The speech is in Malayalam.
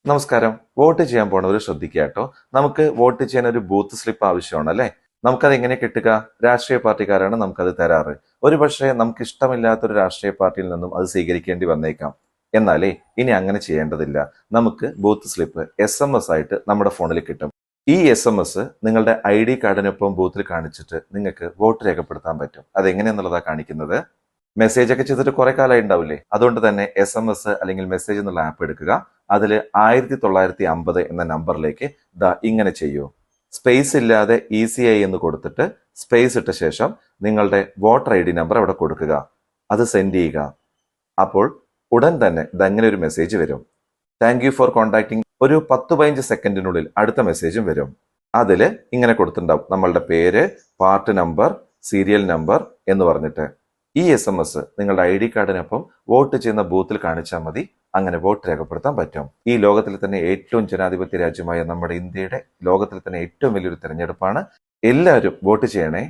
നമസ്കാരം. വോട്ട് ചെയ്യാൻ പോണവർ ശ്രദ്ധിക്കുക കേട്ടോ. നമുക്ക് വോട്ട് ചെയ്യാൻ ഒരു ബൂത്ത് സ്ലിപ്പ് ആവശ്യമാണ് അല്ലെ. നമുക്കത് എങ്ങനെ കിട്ടുക? രാഷ്ട്രീയ പാർട്ടിക്കാരാണ് നമുക്കത് തരാറ്. ഒരുപക്ഷെ നമുക്ക് ഇഷ്ടമില്ലാത്തൊരു രാഷ്ട്രീയ പാർട്ടിയിൽ നിന്നും അത് സ്വീകരിക്കേണ്ടി വന്നേക്കാം. എന്നാലേ ഇനി അങ്ങനെ ചെയ്യേണ്ടതില്ല. നമുക്ക് ബൂത്ത് സ്ലിപ്പ് SMS ആയിട്ട് നമ്മുടെ ഫോണിൽ കിട്ടും. ഈ SMS നിങ്ങളുടെ ID കാർഡിനൊപ്പം ബൂത്തിൽ കാണിച്ചിട്ട് നിങ്ങൾക്ക് വോട്ട് രേഖപ്പെടുത്താൻ പറ്റും. അതെങ്ങനെയെന്നുള്ളതാണ് കാണിക്കുന്നത്. മെസ്സേജ് ഒക്കെ ചെയ്തിട്ട് കുറെ കാലമായി ഉണ്ടാവില്ലേ? അതുകൊണ്ട് തന്നെ SMS അല്ലെങ്കിൽ മെസ്സേജ് എന്നുള്ള ആപ്പ് എടുക്കുക. അതിൽ 1950 എന്ന നമ്പറിലേക്ക് ഇങ്ങനെ ചെയ്യൂ. സ്പേസ് ഇല്ലാതെ ECI എന്ന് കൊടുത്തിട്ട് സ്പേസ് ഇട്ട ശേഷം നിങ്ങളുടെ വോട്ടർ ID നമ്പർ അവിടെ കൊടുക്കുക. അത് സെൻഡ് ചെയ്യുക. അപ്പോൾ ഉടൻ തന്നെ ഇതങ്ങനെ ഒരു മെസ്സേജ് വരും. Thank you for contacting. ഒരു 10-15 സെക്കൻഡിനുള്ളിൽ അടുത്ത മെസ്സേജും വരും. അതിൽ ഇങ്ങനെ കൊടുത്തിട്ടുണ്ടാവും നമ്മളുടെ പേര്, പാർട്ടി നമ്പർ, സീരിയൽ നമ്പർ എന്ന് പറഞ്ഞിട്ട്. ഈ SMS നിങ്ങളുടെ ID കാർഡിനൊപ്പം വോട്ട് ചെയ്യുന്ന ബൂത്തിൽ കാണിച്ചാൽ മതി. അങ്ങനെ വോട്ട് രേഖപ്പെടുത്താൻ പറ്റും. ഈ ലോകത്തിലെ തന്നെ ഏറ്റവും ജനാധിപത്യ രാജ്യമായ നമ്മുടെ ഇന്ത്യയുടെ ലോകത്തിലെ തന്നെ ഏറ്റവും വലിയൊരു തെരഞ്ഞെടുപ്പാണ്. എല്ലാവരും വോട്ട് ചെയ്യണേ.